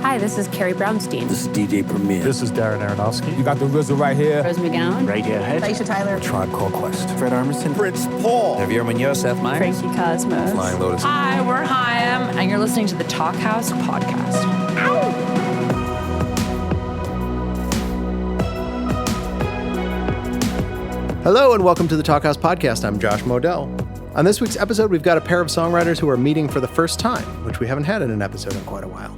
Hi, this is Carrie Brownstein. This is DJ Premier. This is Darren Aronofsky. You got the RZA right here. Rose McGowan. Radiohead. Aisha Tyler. Tribe Called Quest. Fred Armisen. Prince Paul. Javier Munoz. Seth Meyers. Frankie Cosmos. Flying Lotus. Hi, we're Chaim, and you're listening to the Talkhouse Podcast. Hello and welcome to the Talkhouse Podcast. I'm Josh Modell. On this week's episode, we've got a pair of songwriters who are meeting for the first time, which we haven't had in an episode in quite a while.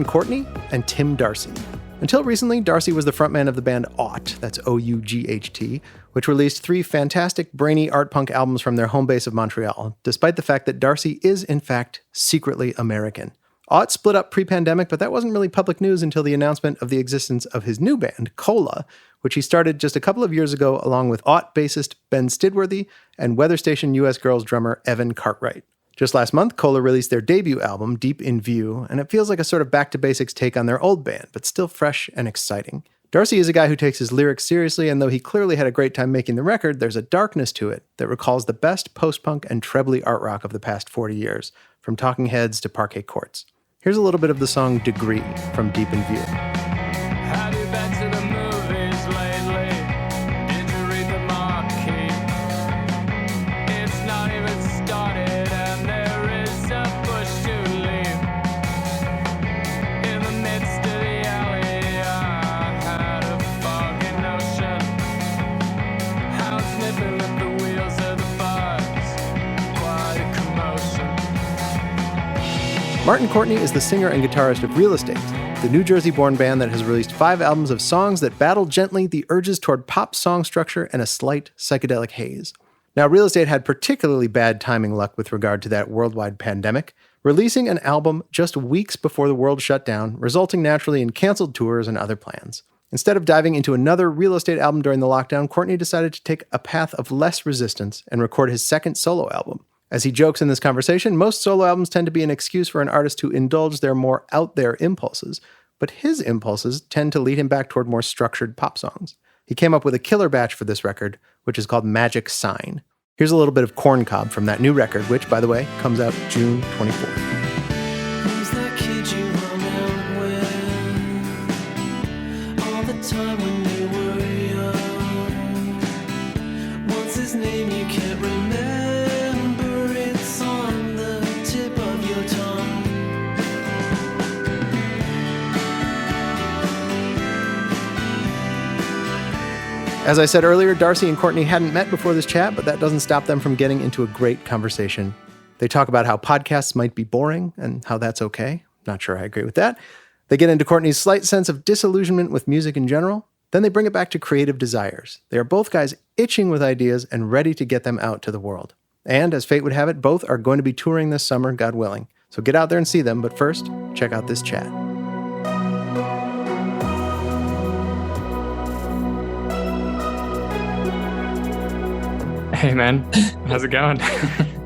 Courtney and Tim Darcy. Until recently, Darcy was the frontman of the band Ought, that's O-U-G-H-T, which released 3 fantastic brainy art punk albums from their home base of Montreal, despite the fact that Darcy is, in fact, secretly American. Ought split up pre-pandemic, but that wasn't really public news until the announcement of the existence of his new band, Cola, which he started just a couple of years ago along with Ought bassist Ben Stidworthy and Weather Station US Girls drummer Evan Cartwright. Just last month, Cola released their debut album, Deep in View, and it feels like a sort of back-to-basics take on their old band, but still fresh and exciting. Darcy is a guy who takes his lyrics seriously, and though he clearly had a great time making the record, there's a darkness to it that recalls the best post-punk and trebly art rock of the past 40 years, from Talking Heads to Parquet Courts. Here's a little bit of the song Degree from Deep in View. Have you been to the movies lately? Did you read the marquee? It's not even started and there is a bush to leave. In the midst of the alley I had a foggy notion. Hounds nipping at the wheels of the bus. Quite a commotion. Courtney is the singer and guitarist of Real Estate, the New Jersey-born band that has released 5 albums of songs that battle gently the urges toward pop song structure and a slight psychedelic haze. Now, Real Estate had particularly bad timing luck with regard to that worldwide pandemic, releasing an album just weeks before the world shut down, resulting naturally in canceled tours and other plans. Instead of diving into another Real Estate album during the lockdown, Courtney decided to take a path of less resistance and record his second solo album. As he jokes in this conversation, most solo albums tend to be an excuse for an artist to indulge their more out-there impulses, but his impulses tend to lead him back toward more structured pop songs. He came up with a killer batch for this record, which is called Magic Sign. Here's a little bit of Corn Cob from that new record, which, by the way, comes out June 24th. Who's that kid you hung out with all the time when you were young? What's his name? You can't remember. It's on the tip of your tongue. As I said earlier, Darcy and Courtney hadn't met before this chat, but that doesn't stop them from getting into a great conversation. They talk about how podcasts might be boring and how that's okay. Not sure I agree with that. They get into Courtney's slight sense of disillusionment with music in general. Then they bring it back to creative desires. They are both guys itching with ideas and ready to get them out to the world. And as fate would have it, both are going to be touring this summer, God willing. So get out there and see them, but first, check out this chat. Hey man, how's it going?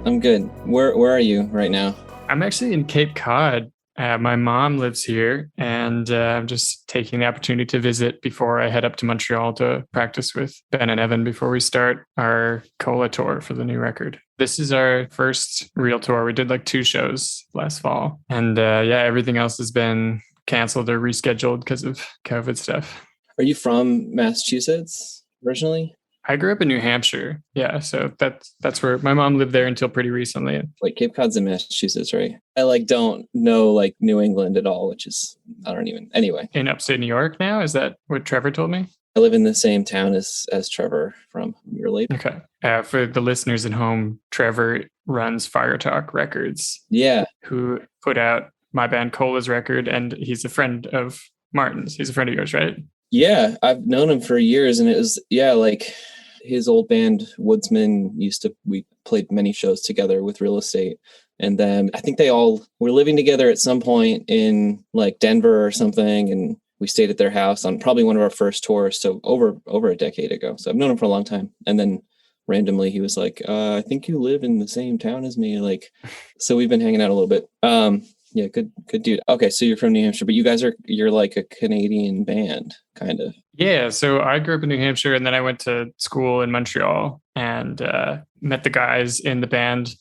I'm good. Where are you right now? I'm actually in Cape Cod. My mom lives here, and I'm just taking the opportunity to visit before I head up to Montreal to practice with Ben and Evan before we start our Cola tour for the new record. This is our first real tour. We did like 2 shows last fall, and everything else has been canceled or rescheduled because of COVID stuff. Are you from Massachusetts originally? I grew up in New Hampshire. Yeah, so that's where my mom lived there until pretty recently. Like Cape Cod's in Massachusetts, right? I don't know New England at all, which is anyway. In upstate New York now? Is that what Trevor told me? I live in the same town as Trevor from Muir Lake. Okay. For the listeners at home, Trevor runs Fire Talk Records. Yeah. Who put out my band Cola's record, and he's a friend of Martin's. He's a friend of yours, right? Yeah, I've known him for years, and it was, his old band Woodsman we played many shows together with Real Estate. And then I think they all were living together at some point in Denver or something. And we stayed at their house on probably one of our first tours. So over a decade ago. So I've known him for a long time. And then randomly he was like, I think you live in the same town as me. So we've been hanging out a little bit. Yeah, good dude. Okay, so you're from New Hampshire, but you're like a Canadian band, kind of. Yeah, so I grew up in New Hampshire, and then I went to school in Montreal and met the guys in the band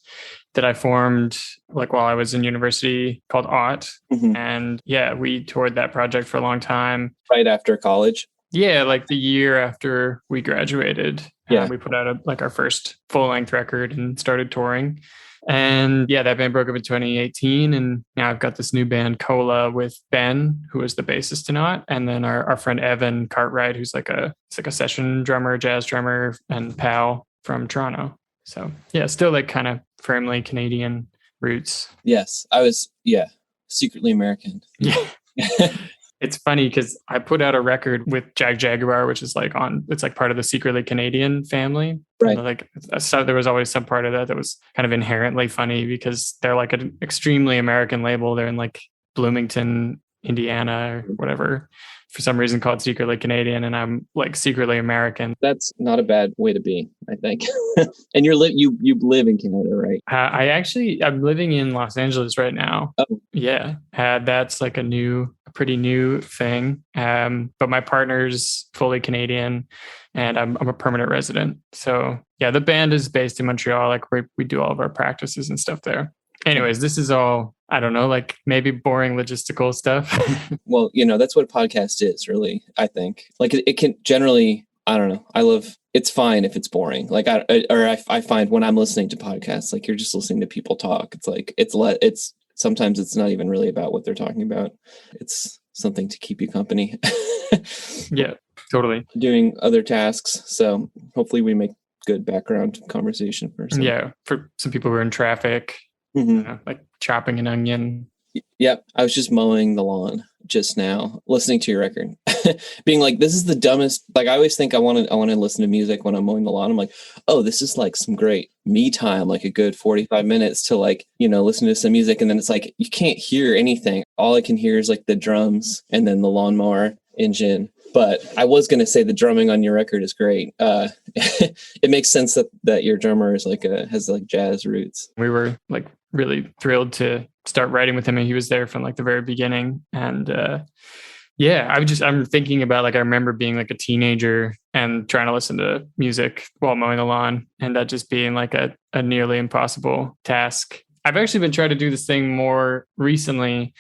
that I formed like while I was in university called Ought. Mhm. And yeah, we toured that project for a long time. Right after college. Yeah, like the year after we graduated, Yeah. we put out our first full-length record and started touring. And yeah, that band broke up in 2018. And now I've got this new band, Cola, with Ben, who is the bassist in Ought, and then our friend Evan Cartwright, who's like a session drummer, jazz drummer, and pal from Toronto. So yeah, still like kind of firmly Canadian roots. Yes, I was, secretly American. Yeah. It's funny because I put out a record with Jag Jaguar, which is it's like part of the Secretly Canadian family. Right. And so there was always some part of that was kind of inherently funny because they're like an extremely American label. They're in like Bloomington, Indiana, or whatever, for some reason called Secretly Canadian, and I'm like secretly American. That's not a bad way to be, I think. And you live in Canada, right? I'm living in Los Angeles right now. Oh. Yeah. That's like a pretty new thing. But my partner's fully Canadian and I'm a permanent resident. So yeah, the band is based in Montreal. Like we do all of our practices and stuff there. Anyways, this is all, I don't know, like maybe boring logistical stuff. Well, that's what a podcast is, really, I think. Like it can generally, I don't know. It's fine if it's boring. Like I find when I'm listening to podcasts, like you're just listening to people talk. It's like, sometimes it's not even really about what they're talking about. It's something to keep you company. Yeah, totally. Doing other tasks. So hopefully we make good background conversation for some. Yeah, for some people who are in traffic. Mm-hmm. Like chopping an onion. Yep. I was just mowing the lawn just now, listening to your record, being like, this is the dumbest. Like, I always think I want to listen to music when I'm mowing the lawn. I'm like, oh, this is like some great me time, like a good 45 minutes to like, listen to some music. And then it's like, you can't hear anything. All I can hear is like the drums and then the lawnmower engine. But I was going to say the drumming on your record is great. It makes sense that your drummer is has jazz roots. We were like really thrilled to start writing with him, and he was there from like the very beginning. And I'm thinking about I remember being like a teenager and trying to listen to music while mowing the lawn, and that just being like a nearly impossible task. I've actually been trying to do this thing more recently,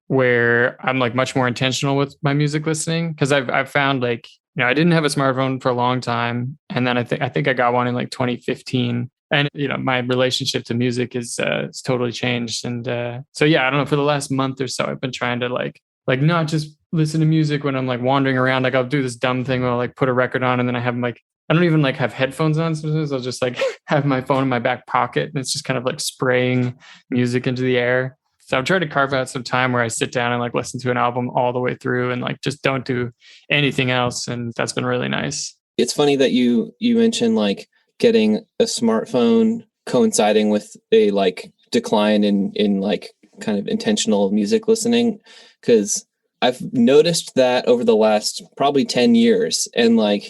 where I'm like much more intentional with my music listening, because I've found I didn't have a smartphone for a long time, and then I think I got one in like 2015, and my relationship to music is totally changed. And so yeah, I don't know, for the last month or so I've been trying to like not just listen to music when I'm like wandering around. Like I'll do this dumb thing where I'll like put a record on and then I have I don't even have headphones on. Sometimes I'll just have my phone in my back pocket and it's just kind of like spraying music into the air. So I'm trying to carve out some time where I sit down and listen to an album all the way through and just don't do anything else. And that's been really nice. It's funny that you mentioned getting a smartphone coinciding with a decline in kind of intentional music listening, because I've noticed that over the last probably 10 years. And I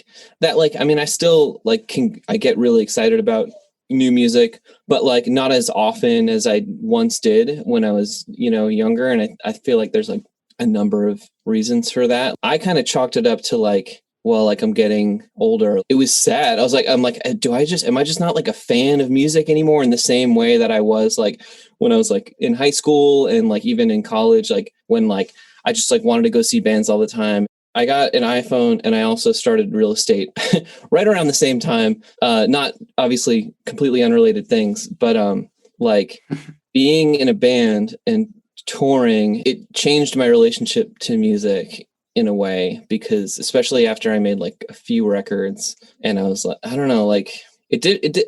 still I get really excited about new music, but not as often as I once did when I was, younger. And I feel like there's a number of reasons for that. I kind of chalked it up to I'm getting older. It was sad. am I just not a fan of music anymore in the same way that I was when I was in high school and even in college, when I just wanted to go see bands all the time. I got an iPhone and I also started real estate right around the same time. Not obviously completely unrelated things, but being in a band and touring, it changed my relationship to music in a way, because especially after I made a few records and I was I don't know, it did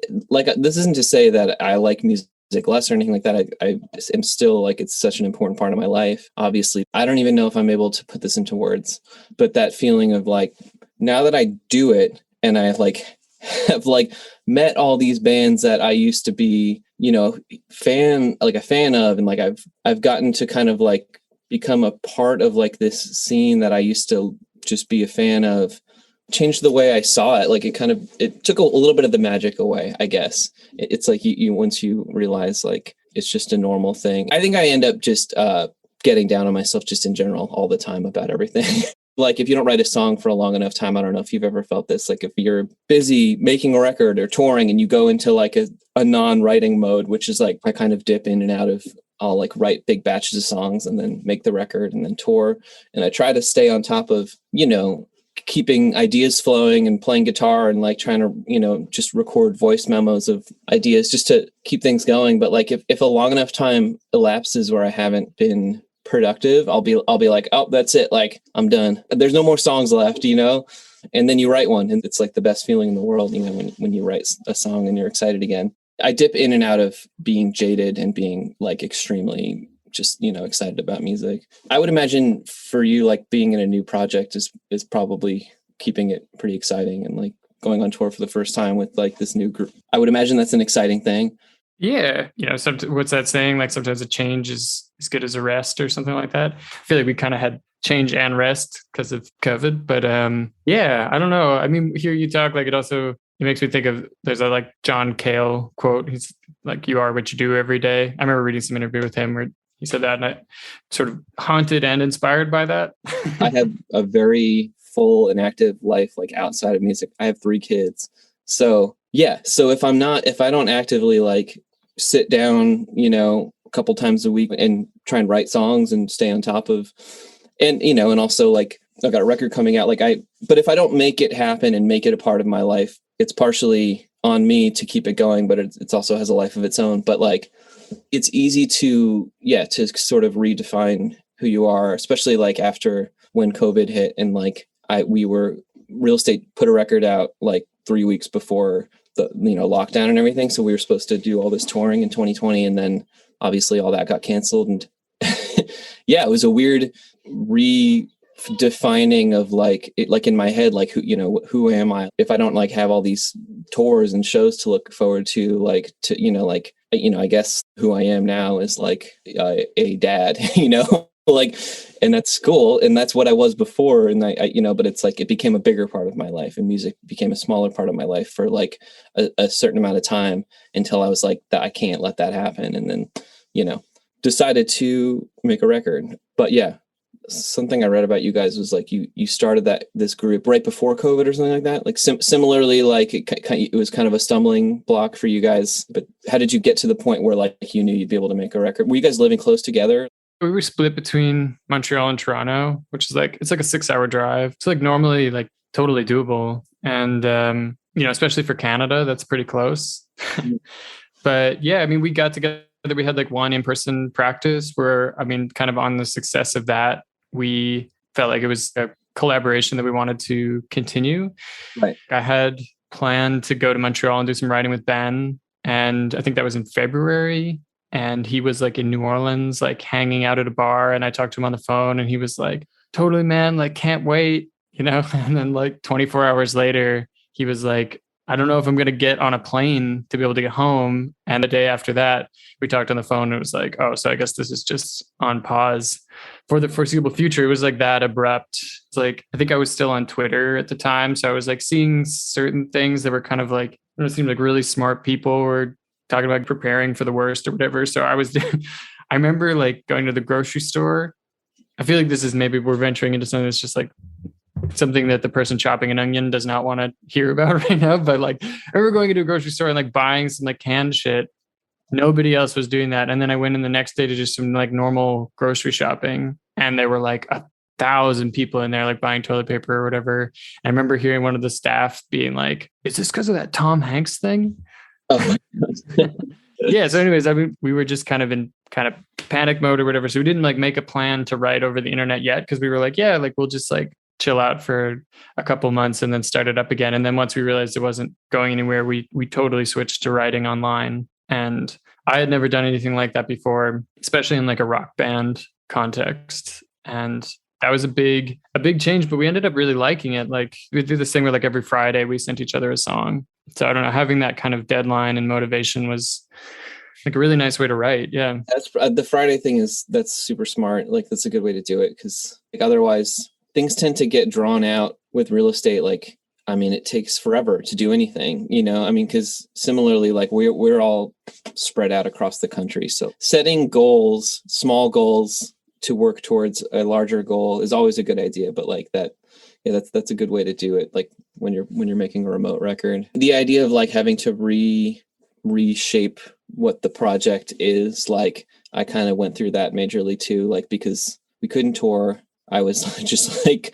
this isn't to say that I like music less or anything like that. I am still it's such an important part of my life. Obviously, I don't even know if I'm able to put this into words, but that feeling of now that I do it and I have met all these bands that I used to be, a fan of, and I've gotten to kind of become a part of this scene that I used to just be a fan of, changed the way I saw it. It took a little bit of the magic away, I guess. It's you once you realize it's just a normal thing. I think I end up just getting down on myself just in general all the time about everything. Like if you don't write a song for a long enough time, I don't know if you've ever felt this, like if you're busy making a record or touring and you go into like a non-writing mode, which is like I kind of dip in and out of, I'll like write big batches of songs and then make the record and then tour. And I try to stay on top of, keeping ideas flowing and playing guitar and like trying to, just record voice memos of ideas just to keep things going. But like if a long enough time elapses where I haven't been productive, I'll be like, oh, that's it. Like I'm done. There's no more songs left, and then you write one and it's like the best feeling in the world, when you write a song and you're excited again. I dip in and out of being jaded and being like extremely just, excited about music. I would imagine for you, like being in a new project is probably keeping it pretty exciting and like going on tour for the first time with like this new group. I would imagine that's an exciting thing. Yeah. What's that saying? Like sometimes a change is as good as a rest or something like that. I feel like we kind of had change and rest because of COVID, but I don't know. I mean, hear you talk, like it makes me think of, there's a like John Cale quote. He's like, you are what you do every day. I remember reading some interview with him where he said that, and I sort of haunted and inspired by that. I have a very full and active life, like outside of music. I have 3 kids. So yeah. So if I don't actively like sit down, a couple times a week and try and write songs and stay on top of, and also like I've got a record coming out, but if I don't make it happen and make it a part of my life, it's partially on me to keep it going, but it's also has a life of its own. But like, it's easy to sort of redefine who you are, especially like after when COVID hit and like Real Estate put a record out like 3 weeks before the, lockdown and everything. So we were supposed to do all this touring in 2020. And then obviously all that got canceled. And yeah, it was a weird redefining of like in my head, like who am I if I don't like have all these tours and shows to look forward to, I guess who I am now is like a dad, like, and that's cool. And that's what I was before. And I but it's like, it became a bigger part of my life and music became a smaller part of my life for like a certain amount of time until I was like, that I can't let that happen. And then, decided to make a record. But yeah, something I read about you guys was like you started this group right before COVID or something like that. Like similarly, like it was kind of a stumbling block for you guys. But how did you get to the point where like you knew you'd be able to make a record? Were you guys living close together? We were split between Montreal and Toronto, which is like, it's like a 6-hour drive. It's like normally like totally doable. And, especially for Canada, that's pretty close. But yeah, I mean, we got together, we had like one in-person practice where, I mean, kind of on the success of that, we felt like it was a collaboration that we wanted to continue. Right. I had planned to go to Montreal and do some writing with Ben. And I think that was in February. And he was like in New Orleans, like hanging out at a bar. And I talked to him on the phone and he was like, totally, man, like can't wait, And then like 24 hours later, he was like, I don't know if I'm going to get on a plane to be able to get home. And the day after that, we talked on the phone and it was like, oh, so I guess this is just on pause for the foreseeable future. It was like that abrupt. It's like, I think I was still on Twitter at the time. So I was like seeing certain things that were kind of like, it seemed like really smart people were talking about preparing for the worst or whatever. So I remember like going to the grocery store. I feel like this is maybe we're venturing into something that's just like something that the person chopping an onion does not want to hear about right now. But like, I remember going into a grocery store and like buying some like canned shit. Nobody else was doing that. And then I went in the next day to just some like normal grocery shopping. And there were like 1,000 people in there, like buying toilet paper or whatever. I remember hearing one of the staff being like, is this because of that Tom Hanks thing? Oh, yeah. So anyways, I mean, we were just kind of in panic mode or whatever. So we didn't like make a plan to write over the internet yet. Cause we were like, yeah, like we'll just like chill out for a couple months and then start it up again. And then once we realized it wasn't going anywhere, we totally switched to writing online. And I had never done anything like that before, especially in like a rock band context. And that was a big change, but we ended up really liking it. Like we do this thing where like every Friday we sent each other a song. So I don't know, having that kind of deadline and motivation was like a really nice way to write. Yeah. That's the Friday thing that's super smart. Like that's a good way to do it. Cause like otherwise things tend to get drawn out with real estate. Like, I mean, it takes forever to do anything, I mean, cause similarly, like we're all spread out across the country. So setting goals, small goals, to work towards a larger goal is always a good idea. But like that, yeah, that's a good way to do it. Like when you're making a remote record, the idea of like having to reshape what the project is, like I kind of went through that majorly too, like because we couldn't tour. I was just like,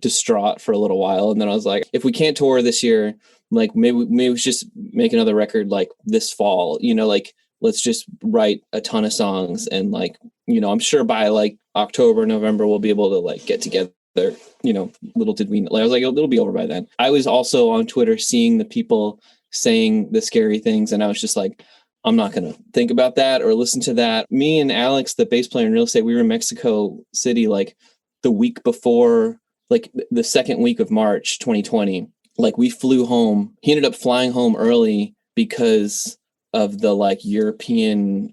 distraught for a little while. And then I was like, if we can't tour this year, like maybe we should just make another record like this fall, like let's just write a ton of songs. And like, I'm sure by like October, November, we'll be able to like get together. Little did we, I was like, it'll be over by then. I was also on Twitter seeing the people saying the scary things. And I was just like, I'm not going to think about that or listen to that. Me and Alex, the bass player in Real Estate, we were in Mexico City like the week before, like the second week of March 2020. Like we flew home. He ended up flying home early because of the like European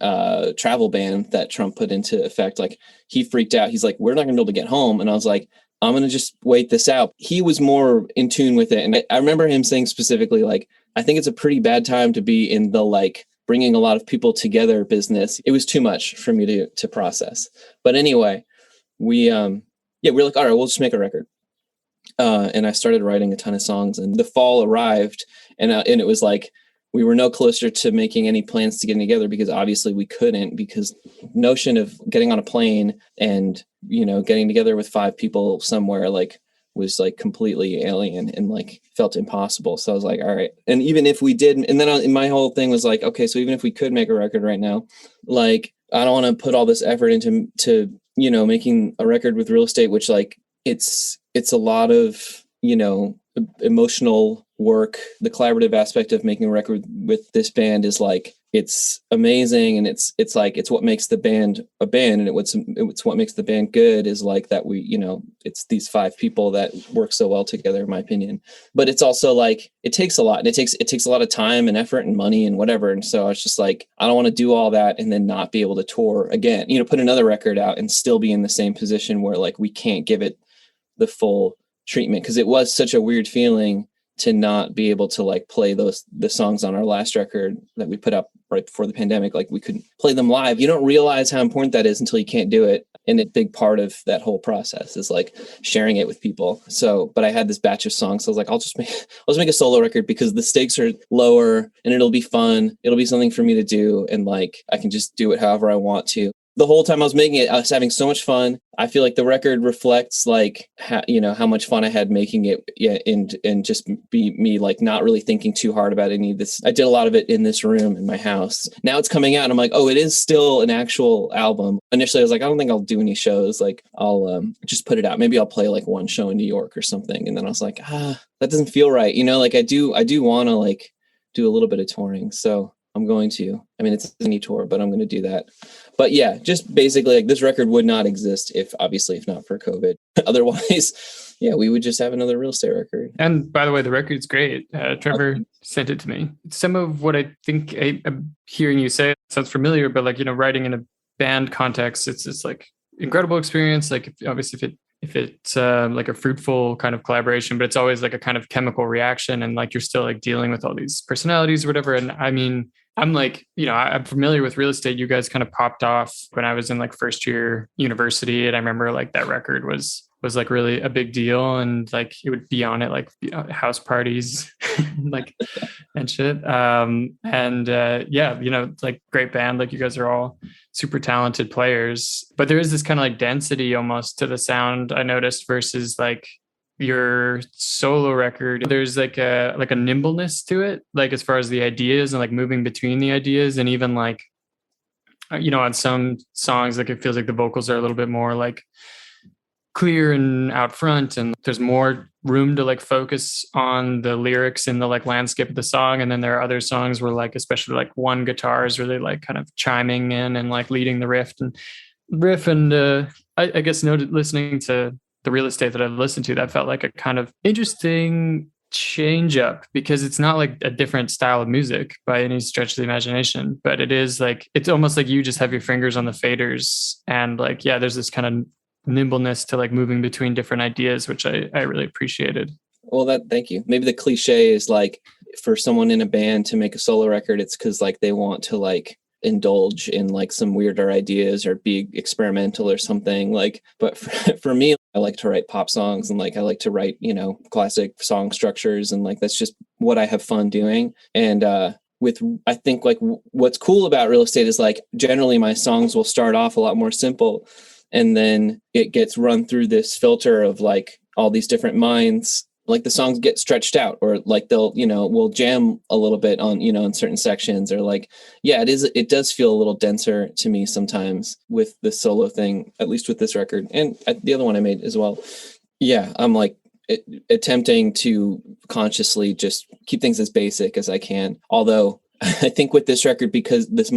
travel ban that Trump put into effect. Like he freaked out. He's like, we're not gonna be able to get home. And I was like, I'm going to just wait this out. He was more in tune with it. And I remember him saying specifically, like, I think it's a pretty bad time to be in the like bringing a lot of people together business. It was too much for me to process. But anyway, we're like, all right, we'll just make a record. And I started writing a ton of songs, and the fall arrived, and it was like, we were no closer to making any plans to getting together because obviously we couldn't, because notion of getting on a plane and, getting together with 5 people somewhere like was like completely alien and like felt impossible. So I was like, all right. And even if we did, and then my whole thing was like, okay, so even if we could make a record right now, like, I don't want to put all this effort into making a record with Real Estate, which like, it's a lot of, emotional work. The collaborative aspect of making a record with this band is like, it's amazing. And it's like, it's what makes the band a band. And it's what makes the band good is like that it's these 5 people that work so well together, in my opinion. But it's also like, it takes a lot, and it takes a lot of time and effort and money and whatever. And so I was just like, I don't want to do all that and then not be able to tour again, put another record out and still be in the same position where like, we can't give it the full treatment. Cause it was such a weird feeling to not be able to like play the songs on our last record that we put up right before the pandemic. Like we couldn't play them live. You don't realize how important that is until you can't do it. And a big part of that whole process is like sharing it with people. So, but I had this batch of songs. So I was like, I'll just make a solo record because the stakes are lower and it'll be fun. It'll be something for me to do. And like, I can just do it however I want to. The whole time I was making it, I was having so much fun. I feel like the record reflects like how much fun I had making it, and just be me like not really thinking too hard about any of this. I did a lot of it in this room in my house. Now it's coming out and I'm like, oh, it is still an actual album. Initially I was like, I don't think I'll do any shows. Like I'll just put it out. Maybe I'll play like one show in New York or something. And then I was like, that doesn't feel right. Like I do want to like do a little bit of touring. So I'm going to. I mean, it's a mini tour, but I'm going to do that. But yeah, just basically like this record would not exist if not for COVID. Otherwise, yeah, we would just have another Real Estate record. And by the way, the record's great. Trevor sent it to me. Some of what I think I'm hearing you say sounds familiar, but like, writing in a band context, it's like incredible experience. Like obviously if it's like a fruitful kind of collaboration, but it's always like a kind of chemical reaction, and like you're still like dealing with all these personalities or whatever. And I mean, I'm like, I'm familiar with Real Estate. You guys kind of popped off when I was in like first year university. And I remember like that record was like really a big deal. And like, it would be on at like house parties, like, and shit. It's like great band. Like you guys are all super talented players, but there is this kind of like density almost to the sound I noticed versus like your solo record. There's like a nimbleness to it, like as far as the ideas and like moving between the ideas. And even like, on some songs, like it feels like the vocals are a little bit more like clear and out front, and there's more room to like focus on the lyrics and the like landscape of the song. And then there are other songs where like, especially like one guitar is really like kind of chiming in and like leading the riff. And I guess listening to the Real Estate that I've listened to, that felt like a kind of interesting change up, because it's not like a different style of music by any stretch of the imagination, but it is like, it's almost like you just have your fingers on the faders, and like, yeah, there's this kind of nimbleness to like moving between different ideas, which I really appreciated. Well, thank you. Maybe the cliche is like for someone in a band to make a solo record, it's because like they want to like indulge in like some weirder ideas or be experimental or something. Like, but for me, I like to write pop songs, and like I like to write, you know, classic song structures, and like that's just what I have fun doing. And I think like what's cool about Real Estate is like generally my songs will start off a lot more simple, and then it gets run through this filter of like all these different minds. Like the songs get stretched out, or like they'll, you know, we'll jam a little bit on, you know, in certain sections, or like, yeah, it does feel a little denser to me sometimes with the solo thing, at least with this record and the other one I made as well. Yeah, I'm like attempting to consciously just keep things as basic as I can. Although I think with this record, because this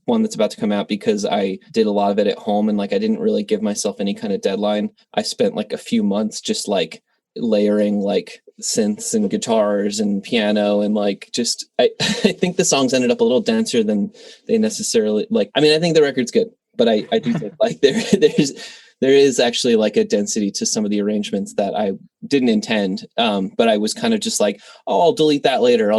one that's about to come out, because I did a lot of it at home and like I didn't really give myself any kind of deadline, I spent like a few months just like layering like synths and guitars and piano, and like just I think the songs ended up a little denser than they necessarily like. I mean, I think the record's good, but I do think like there is actually like a density to some of the arrangements that I didn't intend, but I was kind of just like, oh, I'll delete that later,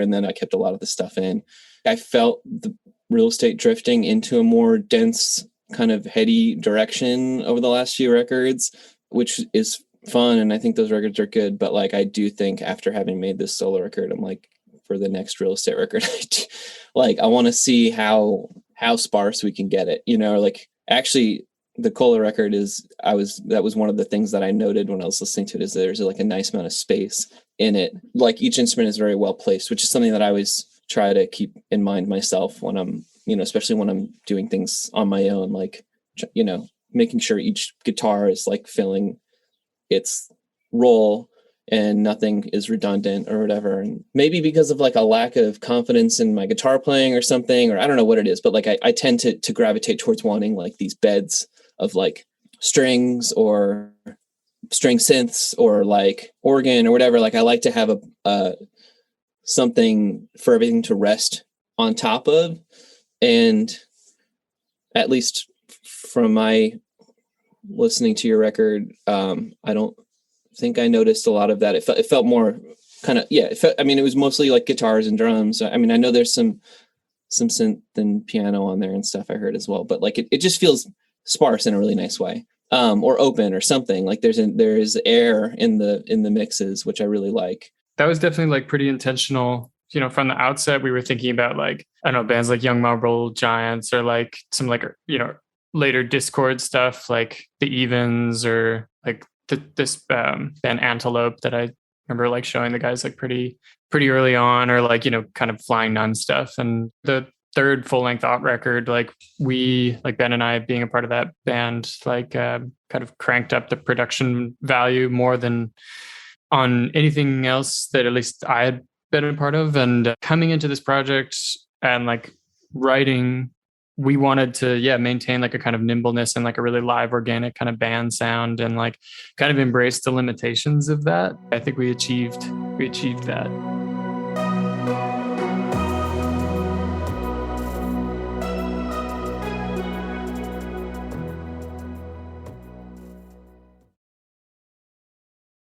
and then I kept a lot of the stuff in. I felt the Real Estate drifting into a more dense kind of heady direction over the last few records, which is fun, and I think those records are good. But like I do think after having made this solo record, I'm like, for the next Real Estate record, like I want to see how sparse we can get it, you know. Like actually the Cola record that was one of the things that I noted when I was listening to it, is there's like a nice amount of space in it. Like each instrument is very well placed, which is something that I always try to keep in mind myself when I'm, you know, especially when I'm doing things on my own, like, you know, making sure each guitar is like filling its role and nothing is redundant or whatever. And maybe because of like a lack of confidence in my guitar playing or something, or I don't know what it is, but like I tend to gravitate towards wanting like these beds of like strings or string synths or like organ or whatever. Like I like to have a something for everything to rest on top of. And at least from my listening to your record, I don't think I noticed a lot of that. It felt more kind of, yeah, it was mostly like guitars and drums. I mean, I know there's some synth and piano on there and stuff I heard as well, but like it just feels sparse in a really nice way, or open or something. Like there's air in the mixes, which I really like. That was definitely like pretty intentional. You know, from the outset, we were thinking about like, I don't know, bands like Young Marble Giants, or like some like, you know, later Discord stuff like the Evens, or like this band Antelope that I remember like showing the guys like pretty early on, or like, you know, kind of Flying Nun stuff. And the third full-length Out record, like we, like Ben and I being a part of that band, like kind of cranked up the production value more than on anything else that at least I had been a part of. And coming into this project and like writing, we wanted to, maintain like a kind of nimbleness and like a really live, organic kind of band sound, and like kind of embrace the limitations of that. I think we achieved that.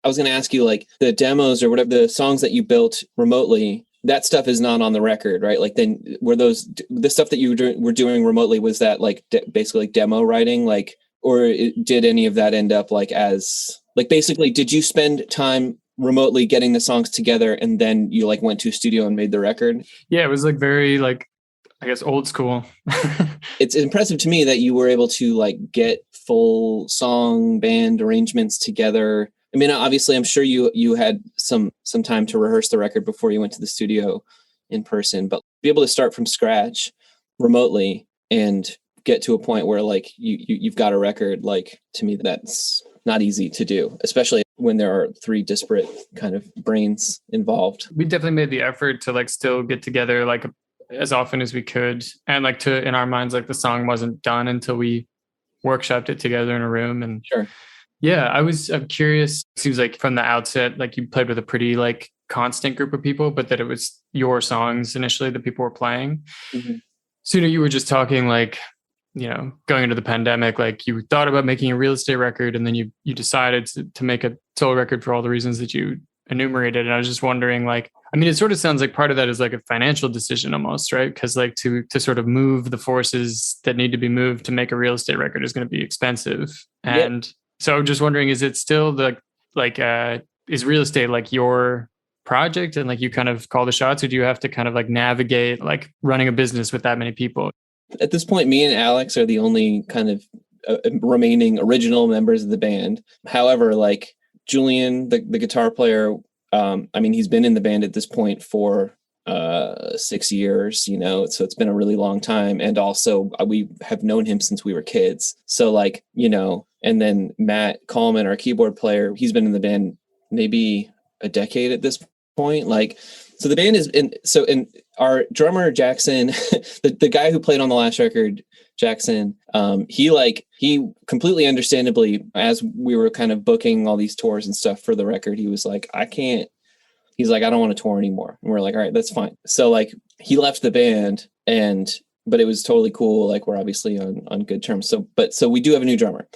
I was going to ask you, like the demos or whatever, the songs that you built remotely, that stuff is not on the record, right? Like then were those, the stuff that you were doing remotely, was that like basically like demo writing, like, or did any of that end up like as like, basically, did you spend time remotely getting the songs together and then you like went to a studio and made the record? Yeah, it was like very like, I guess, old school. It's impressive to me that you were able to like get full song band arrangements together. I mean, obviously, I'm sure you had some time to rehearse the record before you went to the studio in person, but be able to start from scratch remotely and get to a point where like you've got a record, like to me, that's not easy to do, especially when there are three disparate kind of brains involved. We definitely made the effort to like still get together like as often as we could. And like in our minds, like the song wasn't done until we workshopped it together in a room. And sure. Yeah, I'm curious. It seems like from the outset, like you played with a pretty like constant group of people, but that it was your songs initially that people were playing. Mm-hmm. So, you were just talking like, going into the pandemic, like you thought about making a Real Estate record, and then you decided to make a solo record for all the reasons that you enumerated. And I was just wondering, like, I mean, it sort of sounds like part of that is like a financial decision almost, right? Because like to sort of move the forces that need to be moved to make a real estate record is going to be expensive. And so I'm just wondering, is it still is real estate like your project and like you kind of call the shots, or do you have to kind of like navigate like running a business with that many people? At this point, me and Alex are the only kind of remaining original members of the band. However, like Julian, the guitar player, I mean, he's been in the band at this point for 6 years, you know, so it's been a really long time. And also we have known him since we were kids. So like, you know, and then Matt Coleman, our keyboard player, he's been in the band maybe a decade at this point. Like, so the band is in our drummer, Jackson, the guy who played on the last record, Jackson, he completely understandably, as we were kind of booking all these tours and stuff for the record, he was like, he's like, I don't want to tour anymore. And we're like, all right, that's fine. So like he left the band but it was totally cool. Like we're obviously on good terms. So we do have a new drummer,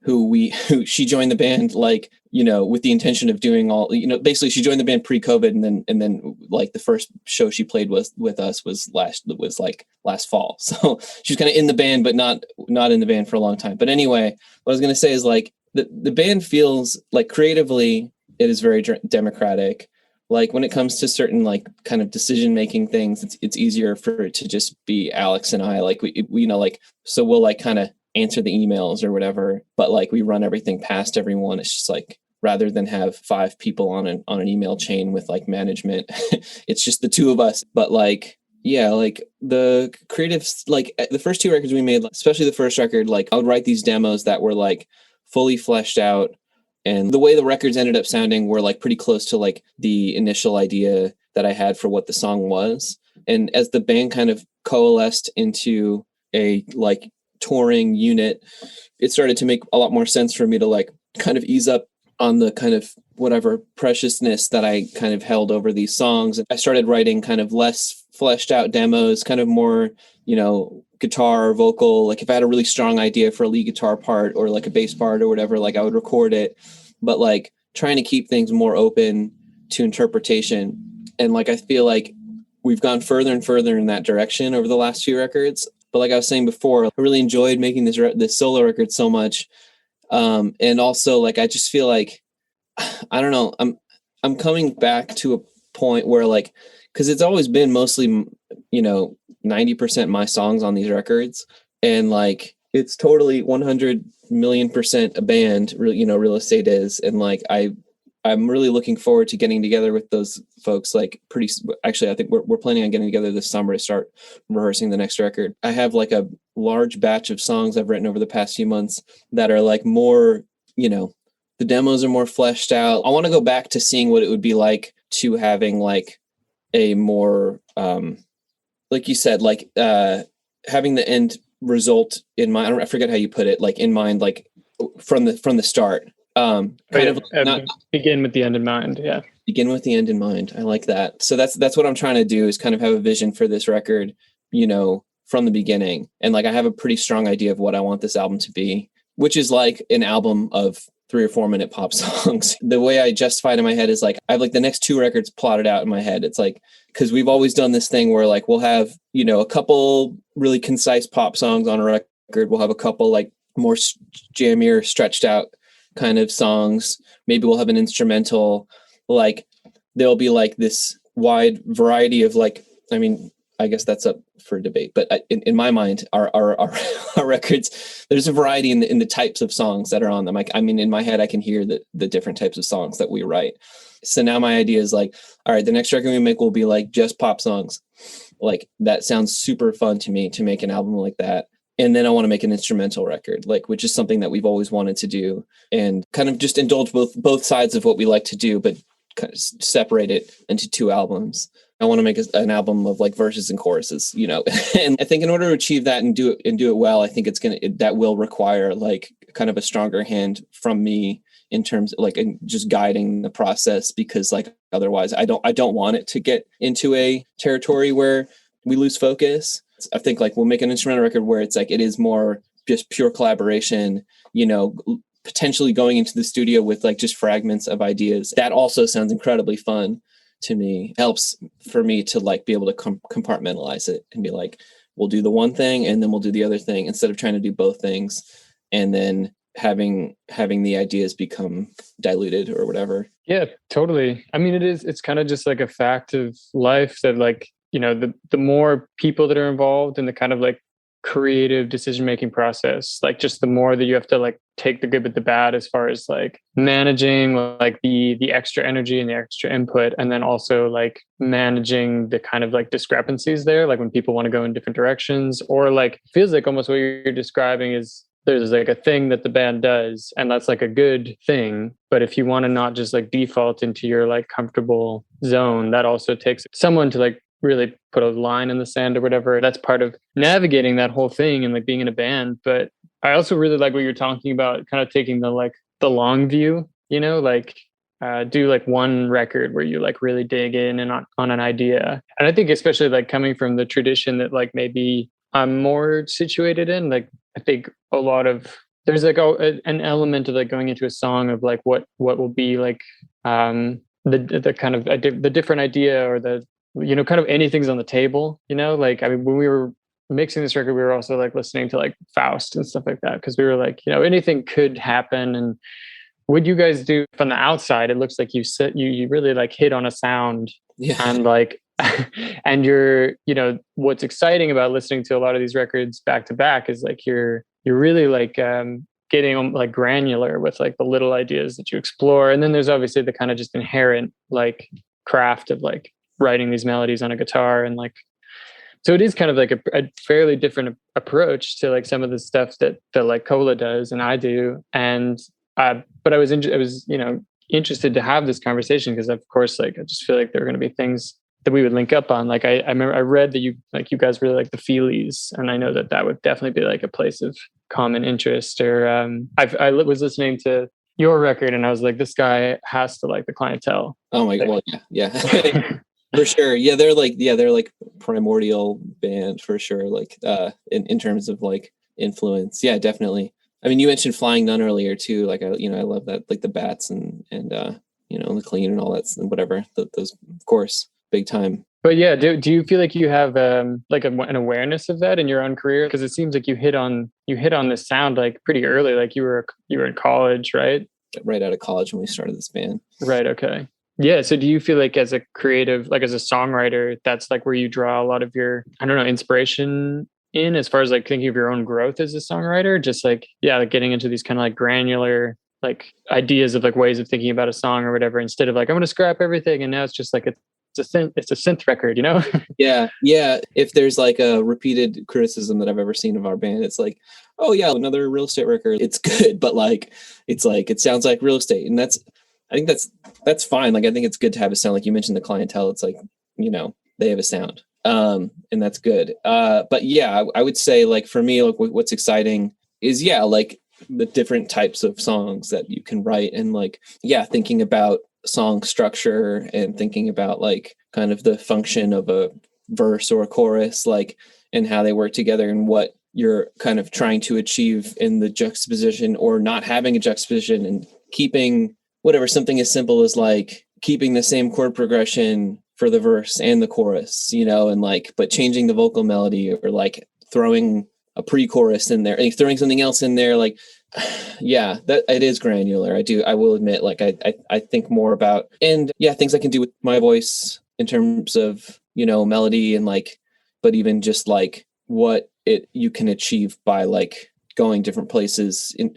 who she joined the band, like, you know, with the intention of doing all, you know, basically she joined the band pre-COVID. And then like the first show she played with us was last fall. So she's kind of in the band, but not in the band for a long time. But anyway, what I was going to say is like the band feels like creatively, it is very democratic. Like when it comes to certain like kind of decision-making things, it's easier for it to just be Alex and I, like we you know, like, so we'll like kind of answer the emails or whatever, but like we run everything past everyone. It's just like, rather than have 5 people on an email chain with like management, it's just the 2 of us. But like, yeah, like the creatives, like the first 2 records we made, especially the first record, like I would write these demos that were like fully fleshed out. And the way the records ended up sounding were like pretty close to like the initial idea that I had for what the song was. And as the band kind of coalesced into a like touring unit, it started to make a lot more sense for me to like kind of ease up on the kind of whatever preciousness that I kind of held over these songs. I started writing kind of less fleshed out demos, kind of more, you know, guitar, vocal. Like if I had a really strong idea for a lead guitar part or like a bass part or whatever, like I would record it, but like trying to keep things more open to interpretation. And like, I feel like we've gone further and further in that direction over the last few records. But like I was saying before, I really enjoyed making this solo record so much. And also like, I just feel like, I don't know, I'm coming back to a point where like, cause it's always been mostly, you know, 90% my songs on these records. And like, it's totally 100 million% a band, you know, Real Estate is. And like, I'm really looking forward to getting together with those folks. Like actually, I think we're planning on getting together this summer to start rehearsing the next record. I have like a large batch of songs I've written over the past few months that are like more, you know, the demos are more fleshed out. I want to go back to seeing what it would be like to having like a more, like you said, like having the end result in mind. I forget how you put it, like in mind, like from the start. Begin with the end in mind. Yeah. Begin with the end in mind. I like that. So that's what I'm trying to do, is kind of have a vision for this record, you know, from the beginning. And like, I have a pretty strong idea of what I want this album to be, which is like an album of 3 or 4 minute pop songs. The way I justify it in my head is like, I have like the next 2 records plotted out in my head. It's like, cause we've always done this thing where like, we'll have, you know, a couple really concise pop songs on a record. We'll have a couple like more jammier, stretched out kind of songs. Maybe we'll have an instrumental. Like there'll be like this wide variety of like, I mean, I guess that's up for debate, but in my mind, our records, there's a variety in the types of songs that are on them. Like, I mean, in my head, I can hear the different types of songs that we write. So now my idea is like, all right, the next record we make will be like just pop songs. Like that sounds super fun to me, to make an album like that. And then I want to make an instrumental record, like, which is something that we've always wanted to do, and kind of just indulge both sides of what we like to do, but kind of separate it into 2 albums. I want to make an album of like verses and choruses, you know, and I think in order to achieve that and do it well, I think that will require like kind of a stronger hand from me in terms of like just guiding the process, because like otherwise I don't want it to get into a territory where we lose focus. I think like we'll make an instrumental record where it's like, it is more just pure collaboration, you know, potentially going into the studio with like just fragments of ideas. That also sounds incredibly fun to me. Helps for me to like be able to compartmentalize it and be like, we'll do the one thing and then we'll do the other thing, instead of trying to do both things and then having the ideas become diluted or whatever. Yeah, totally. I mean, it's kind of just like a fact of life that like, you know, the more people that are involved in the kind of like creative decision-making process, like just the more that you have to like take the good with the bad as far as like managing like the extra energy and the extra input, and then also like managing the kind of like discrepancies there, like when people want to go in different directions, or like feels like almost what you're describing is there's like a thing that the band does and that's like a good thing, but if you want to not just like default into your like comfortable zone, that also takes someone to like really put a line in the sand or whatever. That's part of navigating that whole thing and like being in a band. But I also really like what you're talking about, kind of taking the like the long view, you know, like do like one record where you like really dig in and on an idea. And I think especially like coming from the tradition that like maybe I'm more situated in, like I think a lot of there's like an element of like going into a song of like what will be like the kind of the different idea, or the, you know, kind of anything's on the table, you know, like, I mean, when we were mixing this record, we were also like listening to like Faust and stuff like that, because we were like, you know, anything could happen. And what you guys do from the outside, it looks like you really like hit on a sound. Yeah. And like, and you're, you know, what's exciting about listening to a lot of these records back to back is like, you're really like, getting like granular with like the little ideas that you explore. And then there's obviously the kind of just inherent like craft of like writing these melodies on a guitar, and like, so it is kind of like a fairly different approach to like some of the stuff that like Cola does and I do. And but I was you know, interested to have this conversation because of course like I just feel like there are going to be things that we would link up on. Like I remember I read that you guys really like the Feelies, and I know that would definitely be like a place of common interest. Or I was listening to your record and I was like, this guy has to like the Clientele. Oh my god, yeah. For sure. Yeah, they're like primordial band for sure. Like in terms of like influence. Yeah, definitely. I mean, you mentioned Flying Nun earlier too. Like I love that, like the Bats and you know, the Clean and all that and whatever. Those of course, big time. But yeah, do you feel like you have like an awareness of that in your own career? Because it seems like you hit on this sound like pretty early. Like you were in college, right? Right out of college when we started this band. Right. Okay. Yeah. So do you feel like as a creative, like as a songwriter, that's like where you draw a lot of your, I don't know, inspiration in, as far as like thinking of your own growth as a songwriter? Just like, yeah, like getting into these kind of like granular like ideas of like ways of thinking about a song or whatever, instead of like, I'm going to scrap everything. And now it's just like, it's a synth record, you know? Yeah. If there's like a repeated criticism that I've ever seen of our band, it's like, oh yeah, another Real Estate record. It's good, but like, it's like, it sounds like Real Estate. And I think that's fine. Like, I think it's good to have a sound. Like you mentioned the Clientele, it's like, you know, they have a sound. And that's good. But yeah, I would say like for me, like what's exciting is, yeah, like the different types of songs that you can write, and like, yeah, thinking about song structure and thinking about like kind of the function of a verse or a chorus, like, and how they work together and what you're kind of trying to achieve in the juxtaposition or not having a juxtaposition, and keeping whatever, something as simple as like keeping the same chord progression for the verse and the chorus, you know, and like, but changing the vocal melody, or like throwing a pre-chorus in there and throwing something else in there. Like, yeah, that it is granular. I will admit, like I think more about, and yeah, things I can do with my voice in terms of, you know, melody, and like, but even just like what you can achieve by like going different places in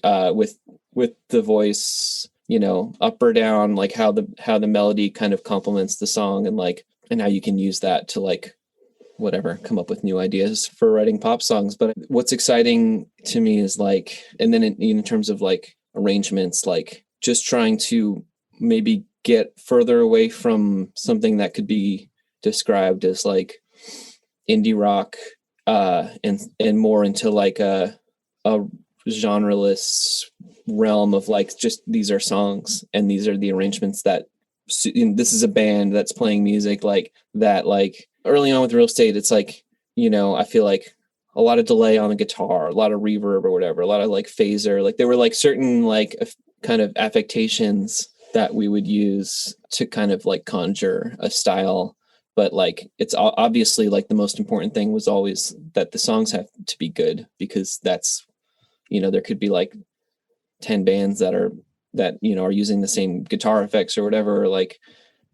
with the voice, you know, up or down, like how the melody kind of complements the song, and like, and how you can use that to like whatever, come up with new ideas for writing pop songs. But what's exciting to me is like, and then in terms of like arrangements, like just trying to maybe get further away from something that could be described as like indie rock, and more into like a genreless realm of like, just these are songs and these are the arrangements that, this is a band that's playing music like that. Like early on with Real Estate, it's like, you know, I feel like a lot of delay on the guitar, a lot of reverb or whatever, a lot of like phaser. Like there were like certain like kind of affectations that we would use to kind of like conjure a style. But like, it's obviously like the most important thing was always that the songs have to be good, because that's, you know, there could be like 10 bands that are using the same guitar effects or whatever, or like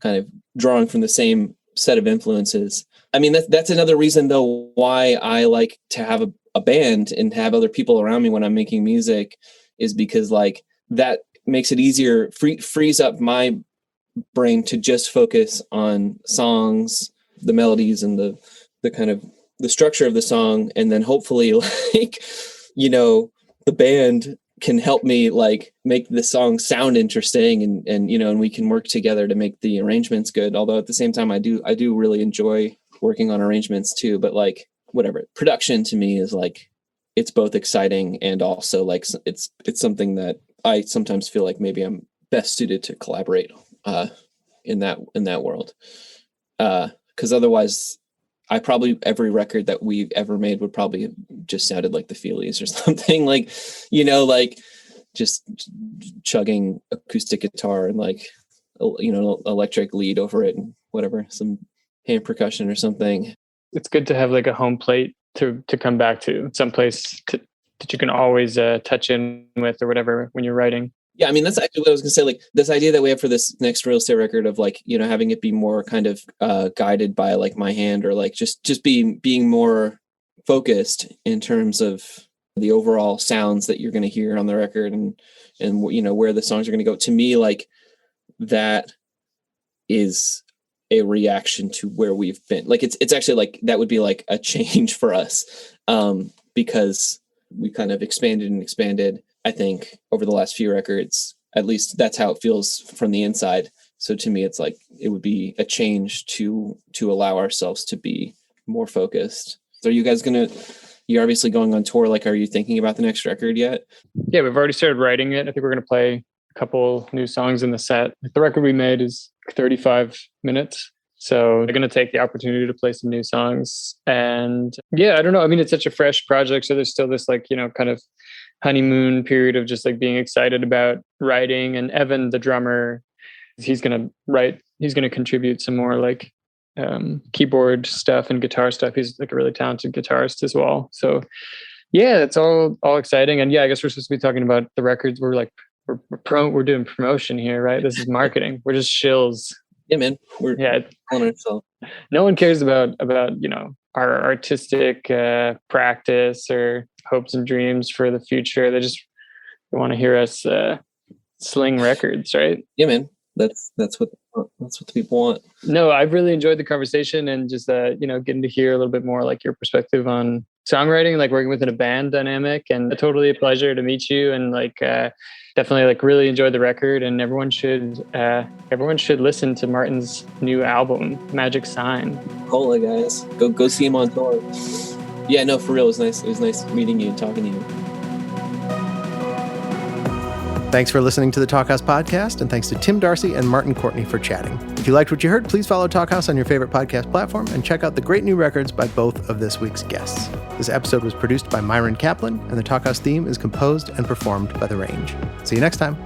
kind of drawing from the same set of influences. I mean, that's another reason though why I like to have a band and have other people around me when I'm making music, is because like that makes it easier, frees up my brain to just focus on songs, the melodies, and the kind of the structure of the song. And then hopefully like, you know, the band can help me like make the song sound interesting, and you know, and we can work together to make the arrangements good. Although at the same time, I do really enjoy working on arrangements too. But like, whatever, production to me is like, it's both exciting and also like it's something that I sometimes feel like maybe I'm best suited to collaborate in that world. Because otherwise, every record that we've ever made would probably have just sounded like the Feelies or something, like, you know, like just chugging acoustic guitar and like, you know, electric lead over it and whatever, some hand percussion or something. It's good to have like a home plate to come back to, someplace that you can always touch in with or whatever when you're writing. Yeah, I mean, that's actually what I was going to say. Like this idea that we have for this next real estate record of like, you know, having it be more kind of guided by like my hand, or like just being more focused in terms of the overall sounds that you're going to hear on the record, and you know, where the songs are going to go. To me, like that is a reaction to where we've been. Like it's actually like that would be like a change for us, because we kind of expanded, I think, over the last few records. At least that's how it feels from the inside. So to me, it's like it would be a change to allow ourselves to be more focused. So are you guys you're obviously going on tour. Like, are you thinking about the next record yet? Yeah, we've already started writing it. I think we're going to play a couple new songs in the set. The record we made is 35 minutes. So they're going to take the opportunity to play some new songs. And yeah, I don't know. I mean, it's such a fresh project. So there's still this like, you know, kind of honeymoon period of just like being excited about writing. And Evan, the drummer, he's going to contribute some more like keyboard stuff and guitar stuff. He's like a really talented guitarist as well. So yeah, it's all exciting. And yeah, I guess we're supposed to be talking about the records. We're doing promotion here, right? This is marketing. We're just shills. Yeah, man. No one cares about, you know, our artistic practice or hopes and dreams for the future. They want to hear us sling records, right? Yeah, man. That's what the people want. No, I've really enjoyed the conversation, and just you know, getting to hear a little bit more like your perspective on songwriting, like working within a band dynamic. And totally a pleasure to meet you, and like definitely like really enjoyed the record. And everyone should listen to Martin's new album, Magic Sign. Hola, guys, go see him on tour. Yeah, no, for real, it was nice meeting you and talking to you. Thanks for listening to the Talkhouse Podcast, and thanks to Tim Darcy and Martin Courtney for chatting. If you liked what you heard, please follow Talkhouse on your favorite podcast platform and check out the great new records by both of this week's guests. This episode was produced by Myron Kaplan, and the Talkhouse theme is composed and performed by The Range. See you next time.